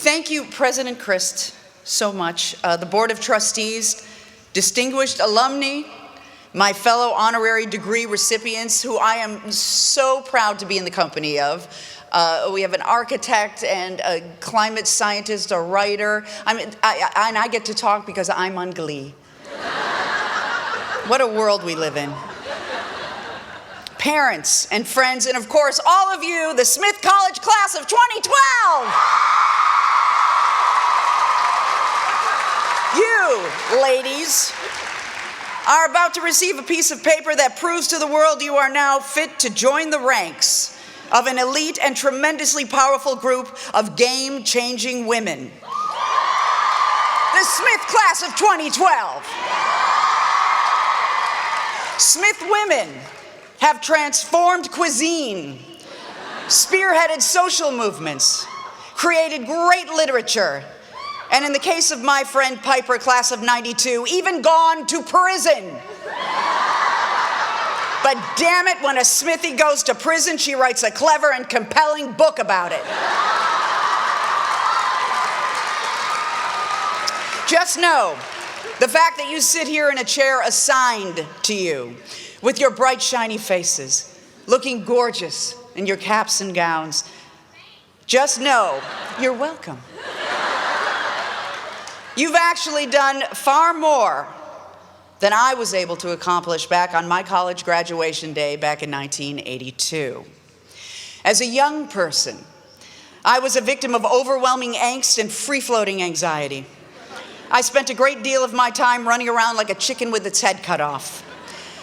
Thank you, President Christ, so much. The Board of Trustees, distinguished alumni, my fellow honorary degree recipients, who I am so proud to be in the company of. We have an architect and a climate scientist, a writer, and I get to talk because I'm on Glee. What a world we live in. Parents and friends, and of course, all of you, the Smith College class of 2012. You, ladies, are about to receive a piece of paper that proves to the world you are now fit to join the ranks of an elite and tremendously powerful group of game-changing women. The Smith class of 2012. Smith women have transformed cuisine, spearheaded social movements, created great literature, and in the case of my friend Piper, class of 92, even gone to prison. But damn it, when a Smithy goes to prison, she writes a clever and compelling book about it. Just know, the fact that you sit here in a chair assigned to you, with your bright, shiny faces, looking gorgeous in your caps and gowns, just know you're welcome. You've actually done far more than I was able to accomplish back on my college graduation day back in 1982. As a young person, I was a victim of overwhelming angst and free-floating anxiety. I spent a great deal of my time running around like a chicken with its head cut off.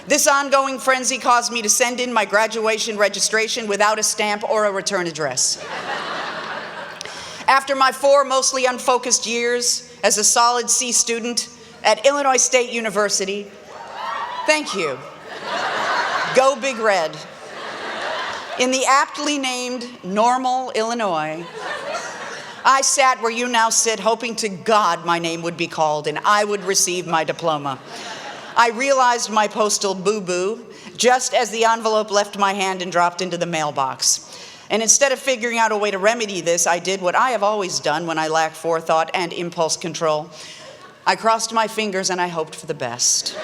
This ongoing frenzy caused me to send in my graduation registration without a stamp or a return address. After my 4 mostly unfocused years as a solid C student at Illinois State University, thank you, go Big Red, in the aptly named Normal, Illinois, I sat where you now sit, hoping to God my name would be called and I would receive my diploma. I realized my postal boo-boo just as the envelope left my hand and dropped into the mailbox. And instead of figuring out a way to remedy this, I did what I have always done when I lack forethought and impulse control. I crossed my fingers and I hoped for the best.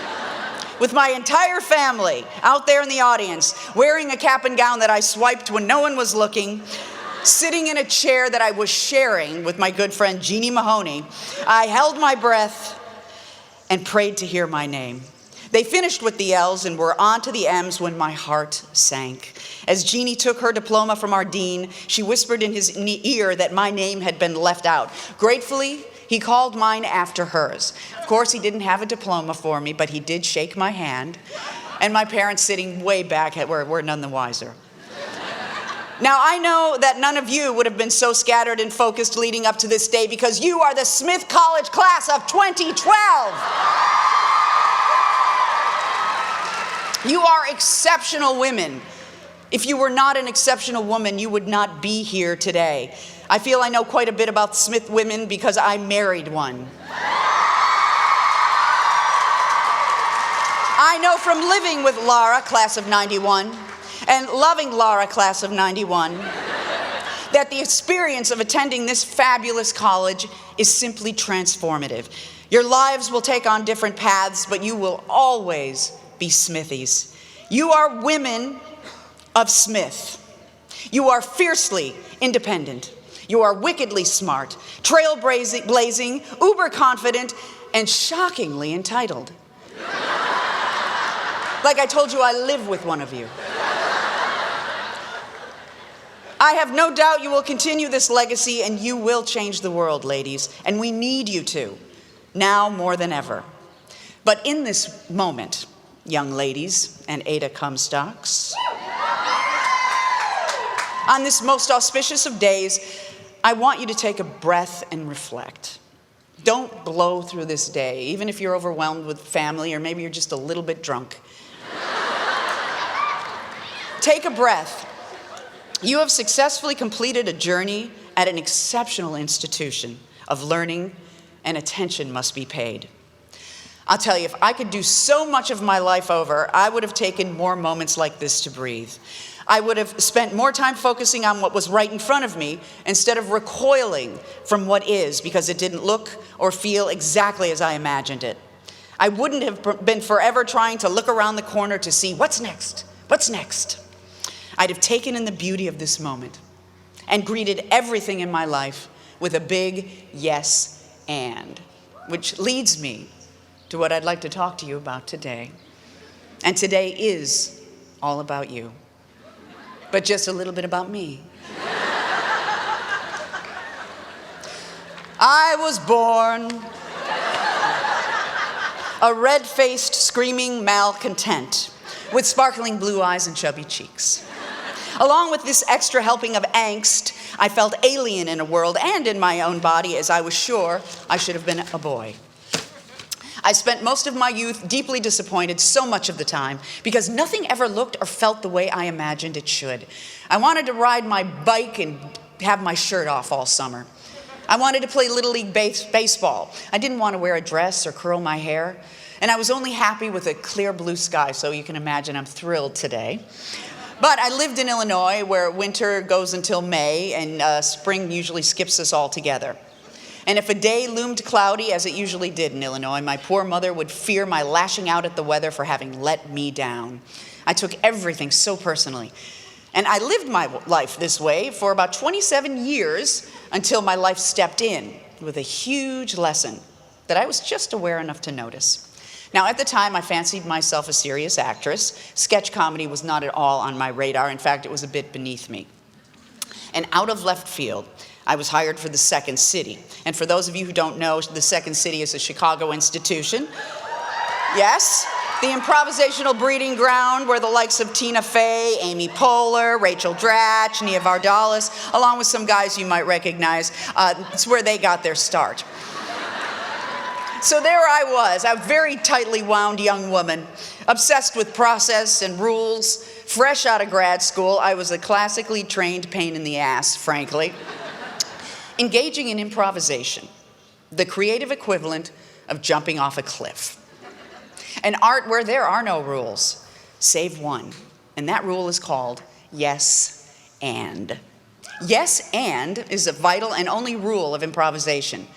With my entire family out there in the audience, wearing a cap and gown that I swiped when no one was looking, sitting in a chair that I was sharing with my good friend Jeannie Mahoney, I held my breath and prayed to hear my name. They finished with the L's and were on to the M's when my heart sank. As Jeannie took her diploma from our dean, she whispered in his ear that my name had been left out. Gratefully, he called mine after hers. Of course, he didn't have a diploma for me, but he did shake my hand, and my parents sitting way back were none the wiser. Now, I know that none of you would have been so scattered and focused leading up to this day because you are the Smith College class of 2012. You are exceptional women. If you were not an exceptional woman, you would not be here today. I feel I know quite a bit about Smith women because I married one. I know from living with Laura, class of 91, and loving Laura, class of 91, that the experience of attending this fabulous college is simply transformative. Your lives will take on different paths, but you will always be Smithies. You are women of Smith. You are fiercely independent. You are wickedly smart, trailblazing, uber confident, and shockingly entitled. Like I told you, I live with one of you. I have no doubt you will continue this legacy and you will change the world, ladies, and we need you to, now more than ever. But in this moment, young ladies and Ada Comstocks, on this most auspicious of days, I want you to take a breath and reflect. Don't blow through this day, even if you're overwhelmed with family or maybe you're just a little bit drunk. Take a breath. You have successfully completed a journey at an exceptional institution of learning, and attention must be paid. I'll tell you, if I could do so much of my life over, I would have taken more moments like this to breathe. I would have spent more time focusing on what was right in front of me instead of recoiling from what is because it didn't look or feel exactly as I imagined it. I wouldn't have been forever trying to look around the corner to see what's next, what's next. I'd have taken in the beauty of this moment and greeted everything in my life with a big yes and, which leads me to what I'd like to talk to you about today. And today is all about you, but just a little bit about me. I was born a red-faced, screaming malcontent with sparkling blue eyes and chubby cheeks. Along with this extra helping of angst, I felt alien in a world and in my own body, as I was sure I should have been a boy. I spent most of my youth deeply disappointed so much of the time because nothing ever looked or felt the way I imagined it should. I wanted to ride my bike and have my shirt off all summer. I wanted to play Little League baseball. I didn't want to wear a dress or curl my hair. And I was only happy with a clear blue sky, so you can imagine I'm thrilled today. But I lived in Illinois, where winter goes until May, and spring usually skips us all together. And if a day loomed cloudy, as it usually did in Illinois, my poor mother would fear my lashing out at the weather for having let me down. I took everything so personally. And I lived my life this way for about 27 years until my life stepped in with a huge lesson that I was just aware enough to notice. Now, at the time, I fancied myself a serious actress. Sketch comedy was not at all on my radar. In fact, it was a bit beneath me. And out of left field, I was hired for the Second City. And for those of you who don't know, the Second City is a Chicago institution. Yes, the improvisational breeding ground where the likes of Tina Fey, Amy Poehler, Rachel Dratch, Nia Vardalos, along with some guys you might recognize, it's where they got their start. So there I was, a very tightly wound young woman, obsessed with process and rules. Fresh out of grad school, I was a classically trained pain in the ass, frankly. Engaging in improvisation, the creative equivalent of jumping off a cliff. An art where there are no rules, save one, and that rule is called yes and. Yes and is a vital and only rule of improvisation.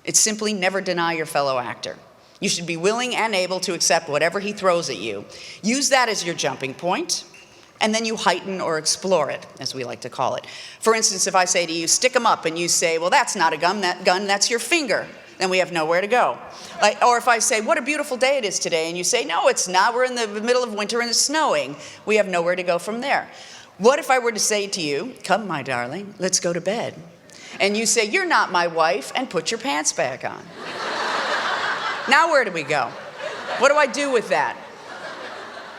It's simply never deny your fellow actor. You should be willing and able to accept whatever he throws at you. Use that as your jumping point, and then you heighten or explore it, as we like to call it. For instance, if I say to you, stick 'em up, and you say, well, that's not a gun, that's your finger, then we have nowhere to go. Or if I say, what a beautiful day it is today, and you say, no, it's not, we're in the middle of winter and it's snowing, we have nowhere to go from there. What if I were to say to you, come, my darling, let's go to bed? And you say, you're not my wife, and put your pants back on. Now where do we go? What do I do with that?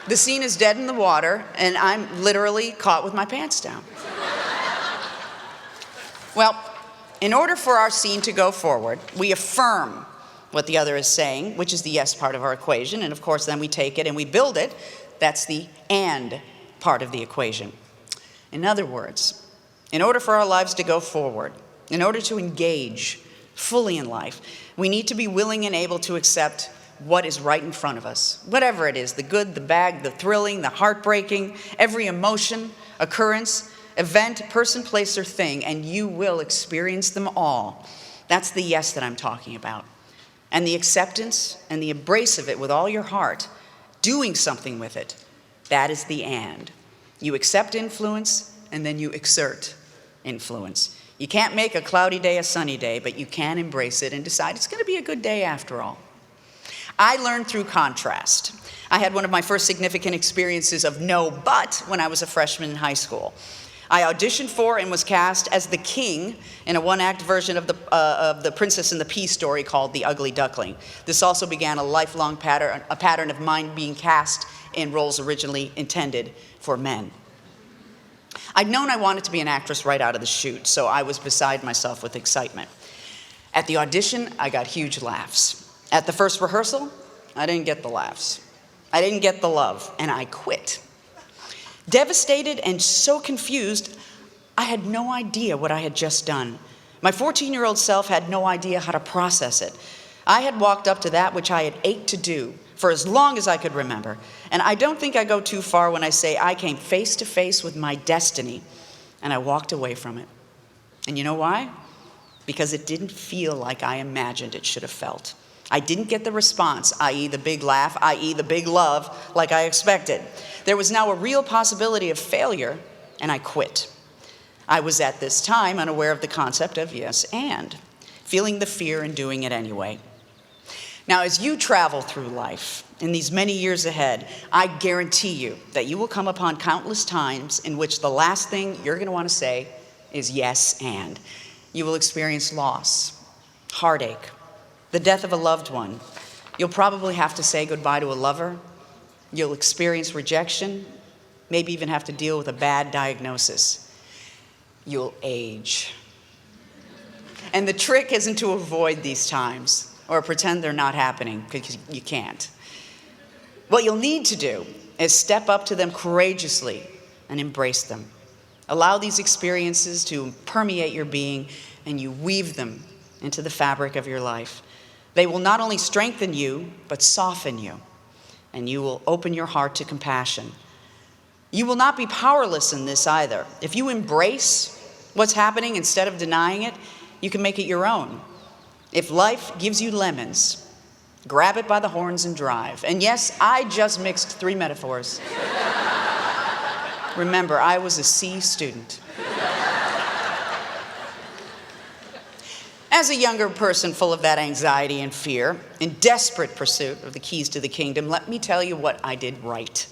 The scene is dead in the water, and I'm literally caught with my pants down. Well, in order for our scene to go forward, we affirm what the other is saying, which is the yes part of our equation, and of course then we take it and we build it. That's the and part of the equation. In other words, in order for our lives to go forward, in order to engage fully in life, we need to be willing and able to accept what is right in front of us. Whatever it is, the good, the bad, the thrilling, the heartbreaking, every emotion, occurrence, event, person, place, or thing, and you will experience them all. That's the yes that I'm talking about. And the acceptance and the embrace of it with all your heart, doing something with it, that is the and. You accept influence, and then you exert influence. You can't make a cloudy day a sunny day, but you can embrace it and decide it's going to be a good day after all. I learned through contrast. I had one of my first significant experiences of no but when I was a freshman in high school. I auditioned for and was cast as the king in a one-act version of the Princess and the Pea story called The Ugly Duckling. This also began a lifelong pattern of mine being cast in roles originally intended for men. I'd known I wanted to be an actress right out of the chute, so I was beside myself with excitement. At the audition, I got huge laughs. At the first rehearsal, I didn't get the laughs. I didn't get the love, and I quit. Devastated and so confused, I had no idea what I had just done. My 14-year-old self had no idea how to process it. I had walked up to that which I had ached to do for as long as I could remember. And I don't think I go too far when I say I came face to face with my destiny and I walked away from it. And you know why? Because it didn't feel like I imagined it should have felt. I didn't get the response, i.e. the big laugh, i.e. the big love, like I expected. There was now a real possibility of failure, and I quit. I was at this time unaware of the concept of yes and, feeling the fear and doing it anyway. Now, as you travel through life in these many years ahead, I guarantee you that you will come upon countless times in which the last thing you're going to want to say is yes and. You will experience loss, heartache, the death of a loved one. You'll probably have to say goodbye to a lover. You'll experience rejection, maybe even have to deal with a bad diagnosis. You'll age. And the trick isn't to avoid these times or pretend they're not happening, because you can't. What you'll need to do is step up to them courageously and embrace them. Allow these experiences to permeate your being, and you weave them into the fabric of your life. They will not only strengthen you, but soften you, and you will open your heart to compassion. You will not be powerless in this either. If you embrace what's happening instead of denying it, you can make it your own. If life gives you lemons, grab it by the horns and drive. And yes, I just mixed 3 metaphors. Remember, I was a C student. As a younger person full of that anxiety and fear, in desperate pursuit of the keys to the kingdom, let me tell you what I did right.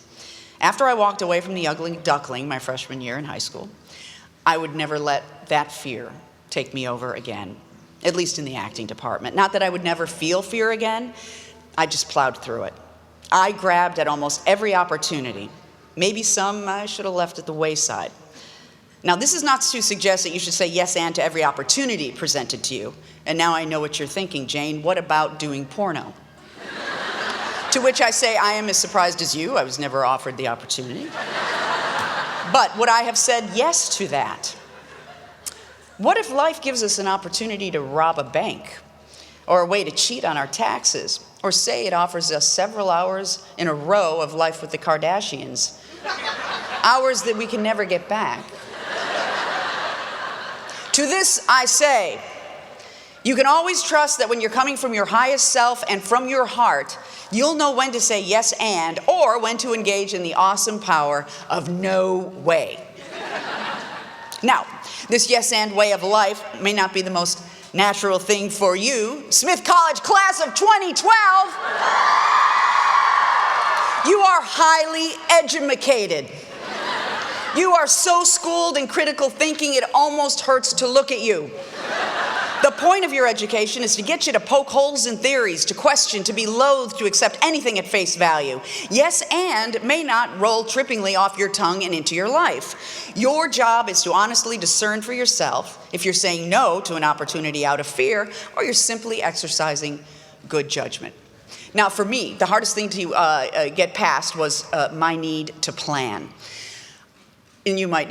After I walked away from the ugly duckling my freshman year in high school, I would never let that fear take me over again, at least in the acting department. Not that I would never feel fear again, I just plowed through it. I grabbed at almost every opportunity. Maybe some I should have left at the wayside. Now, this is not to suggest that you should say yes and to every opportunity presented to you. And now I know what you're thinking, Jane, what about doing porno? To which I say, I am as surprised as you. I was never offered the opportunity. But would I have said yes to that? What if life gives us an opportunity to rob a bank, or a way to cheat on our taxes, or say it offers us several hours in a row of Life with the Kardashians, hours that we can never get back? To this I say, you can always trust that when you're coming from your highest self and from your heart, you'll know when to say yes and, or when to engage in the awesome power of no way. Now, this yes and way of life may not be the most natural thing for you. Smith College class of 2012, you are highly edumacated. You are so schooled in critical thinking, it almost hurts to look at you. The point of your education is to get you to poke holes in theories, to question, to be loath to accept anything at face value. Yes and may not roll trippingly off your tongue and into your life. Your job is to honestly discern for yourself if you're saying no to an opportunity out of fear, or you're simply exercising good judgment. Now, for me, the hardest thing to get past was my need to plan. And you might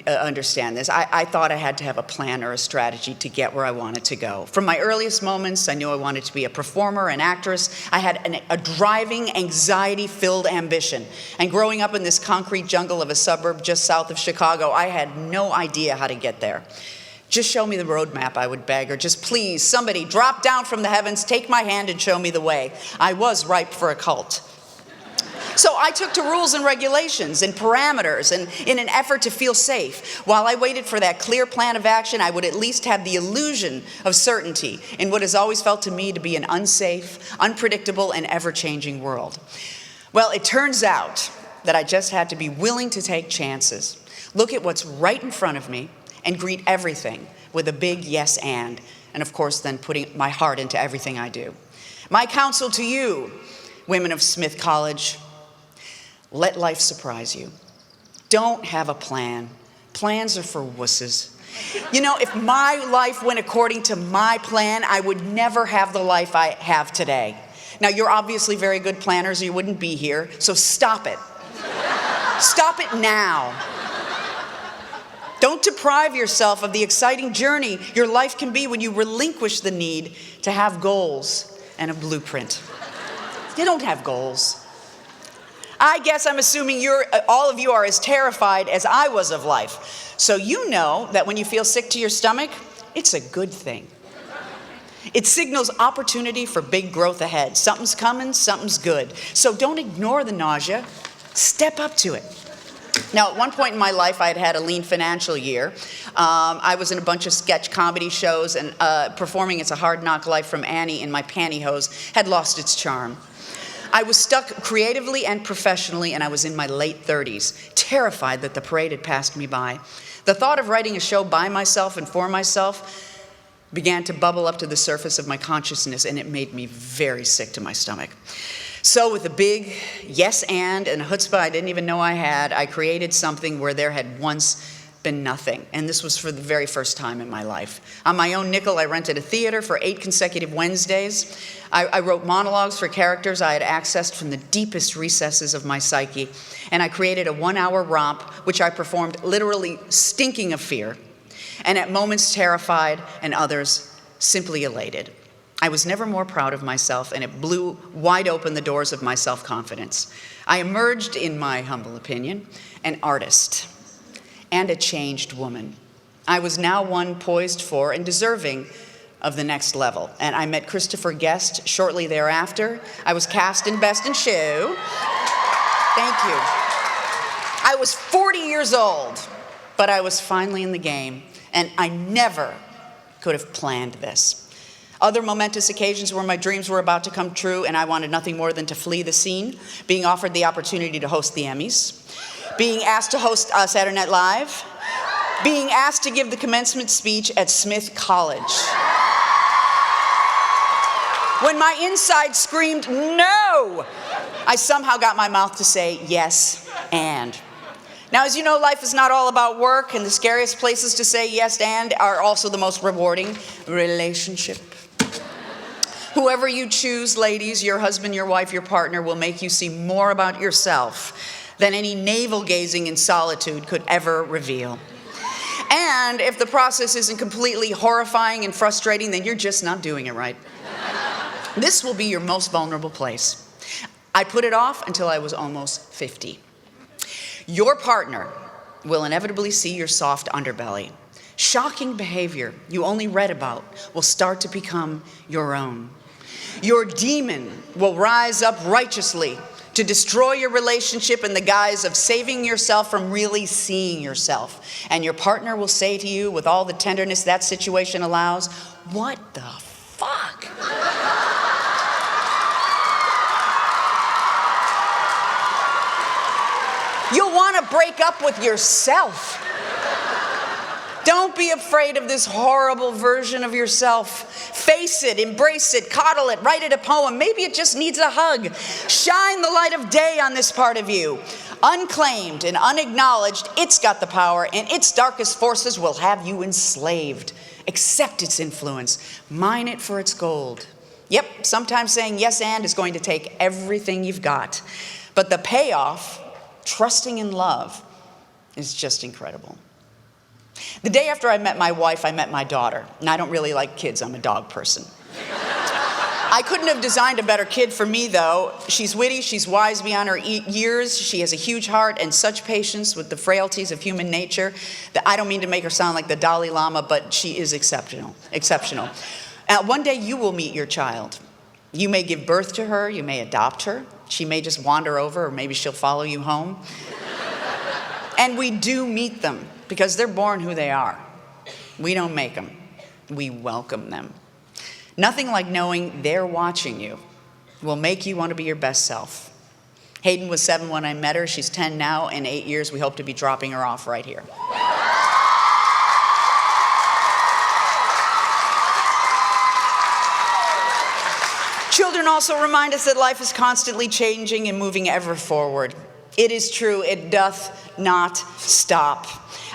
understand this. I thought I had to have a plan or a strategy to get where I wanted to go. From my earliest moments, I knew I wanted to be a performer, an actress. I had a driving, anxiety-filled ambition. And growing up in this concrete jungle of a suburb just south of Chicago, I had no idea how to get there. Just show me the roadmap, I would beg, or just please, somebody drop down from the heavens, take my hand and show me the way. I was ripe for a cult. So I took to rules and regulations and parameters, and in an effort to feel safe. While I waited for that clear plan of action, I would at least have the illusion of certainty in what has always felt to me to be an unsafe, unpredictable, and ever-changing world. Well, it turns out that I just had to be willing to take chances, look at what's right in front of me, and greet everything with a big yes and of course then putting my heart into everything I do. My counsel to you, women of Smith College: let life surprise you. Don't have a plan. Plans are for wusses. You know, if my life went according to my plan, I would never have the life I have today. Now, you're obviously very good planners or you wouldn't be here, so stop it. Stop it now. Don't deprive yourself of the exciting journey your life can be when you relinquish the need to have goals and a blueprint. They don't have goals. I guess I'm assuming all of you are as terrified as I was of life. So you know that when you feel sick to your stomach, it's a good thing. It signals opportunity for big growth ahead. Something's coming, something's good. So don't ignore the nausea. Step up to it. Now, at one point in my life, I had had a lean financial year. I was in a bunch of sketch comedy shows, and performing It's a Hard Knock Life from Annie in my pantyhose had lost its charm. I was stuck creatively and professionally, and I was in my late 30s, terrified that the parade had passed me by. The thought of writing a show by myself and for myself began to bubble up to the surface of my consciousness, and it made me very sick to my stomach. So with a big yes and a chutzpah I didn't even know I had, I created something where there had once been nothing. And this was for the very first time in my life. On my own nickel, I rented a theater for 8 consecutive Wednesdays. I wrote monologues for characters I had accessed from the deepest recesses of my psyche. And I created a 1-hour romp, which I performed literally stinking of fear, and at moments terrified, and others simply elated. I was never more proud of myself, and it blew wide open the doors of my self-confidence. I emerged, in my humble opinion, an artist and a changed woman. I was now one poised for and deserving of the next level. And I met Christopher Guest shortly thereafter. I was cast in Best in Show. Thank you. I was 40 years old, but I was finally in the game, and I never could have planned this. Other momentous occasions where my dreams were about to come true, and I wanted nothing more than to flee the scene: being offered the opportunity to host the Emmys, being asked to host Saturday Night Live, being asked to give the commencement speech at Smith College. When my inside screamed, no, I somehow got my mouth to say yes and. Now, as you know, life is not all about work, and the scariest places to say yes and are also the most rewarding: relationship. Whoever you choose, ladies, your husband, your wife, your partner, will make you see more about yourself than any navel-gazing in solitude could ever reveal. And if the process isn't completely horrifying and frustrating, then you're just not doing it right. This will be your most vulnerable place. I put it off until I was almost 50. Your partner will inevitably see your soft underbelly. Shocking behavior you only read about will start to become your own. Your demon will rise up righteously to destroy your relationship in the guise of saving yourself from really seeing yourself. And your partner will say to you, with all the tenderness that situation allows, "What the fuck?" You'll want to break up with yourself. Don't be afraid of this horrible version of yourself. Face it, embrace it, coddle it, write it a poem. Maybe it just needs a hug. Shine the light of day on this part of you. Unclaimed and unacknowledged, it's got the power, and its darkest forces will have you enslaved. Accept its influence. Mine it for its gold. Yep, sometimes saying yes and is going to take everything you've got. But the payoff, trusting in love, is just incredible. The day after I met my wife, I met my daughter. And I don't really like kids. I'm a dog person. I couldn't have designed a better kid for me, though. She's witty, she's wise beyond her years, she has a huge heart and such patience with the frailties of human nature that I don't mean to make her sound like the Dalai Lama, but she is exceptional. One day you will meet your child. You may give birth to her, you may adopt her, she may just wander over, or maybe she'll follow you home. And we do meet them, because they're born who they are. We don't make them. We welcome them. Nothing like knowing they're watching you will make you want to be your best self. Hayden was 7 when I met her. She's 10 now. In 8 years, we hope to be dropping her off right here. Children also remind us that life is constantly changing and moving ever forward. It is true, it doth not stop.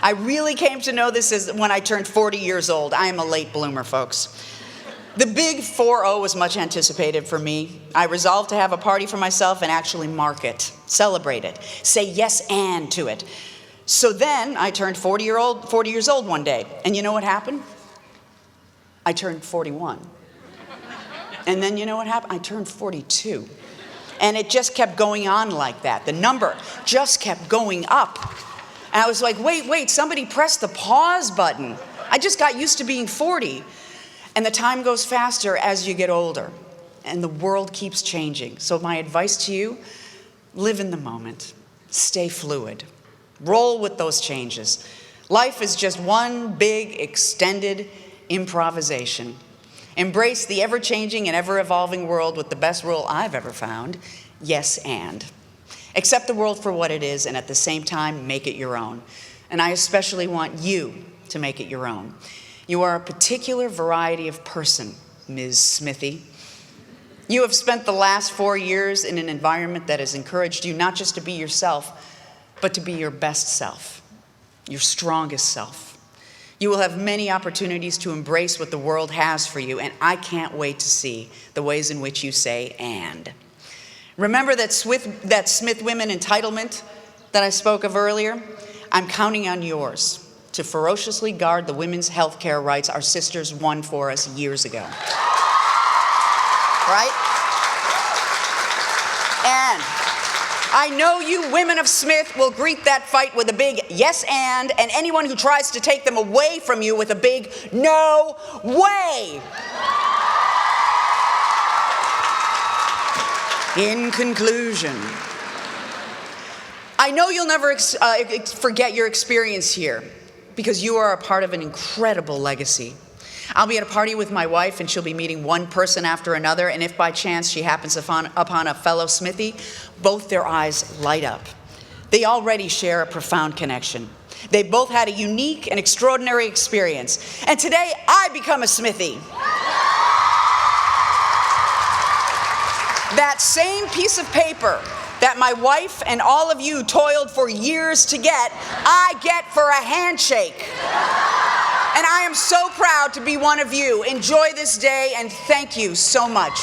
I really came to know this when I turned 40 years old. I am a late bloomer, folks. The big 4-0 was much anticipated for me. I resolved to have a party for myself and actually mark it, celebrate it, say yes and to it. So then I turned 40 years old one day. And you know what happened? I turned 41. And then you know what happened? I turned 42. And it just kept going on like that. The number just kept going up. And I was like, wait, somebody press the pause button. I just got used to being 40. And the time goes faster as you get older. And the world keeps changing. So my advice to you, live in the moment. Stay fluid. Roll with those changes. Life is just one big, extended improvisation. Embrace the ever-changing and ever-evolving world with the best rule I've ever found, yes and. Accept the world for what it is, and at the same time, make it your own. And I especially want you to make it your own. You are a particular variety of person, Ms. Smithy. You have spent the last 4 years in an environment that has encouraged you not just to be yourself, but to be your best self, your strongest self. You will have many opportunities to embrace what the world has for you, and I can't wait to see the ways in which you say and. Remember that Smith Women entitlement that I spoke of earlier? I'm counting on yours to ferociously guard the women's health care rights our sisters won for us years ago. Right? And I know you women of Smith will greet that fight with a big yes and anyone who tries to take them away from you with a big no way. In conclusion, I know you'll never forget your experience here because you are a part of an incredible legacy. I'll be at a party with my wife, and she'll be meeting one person after another, and if by chance she happens upon a fellow Smithy, both their eyes light up. They already share a profound connection. They both had a unique and extraordinary experience, and today I become a Smithy. That same piece of paper that my wife and all of you toiled for years to get, I get for a handshake. And I am so proud to be one of you. Enjoy this day, and thank you so much.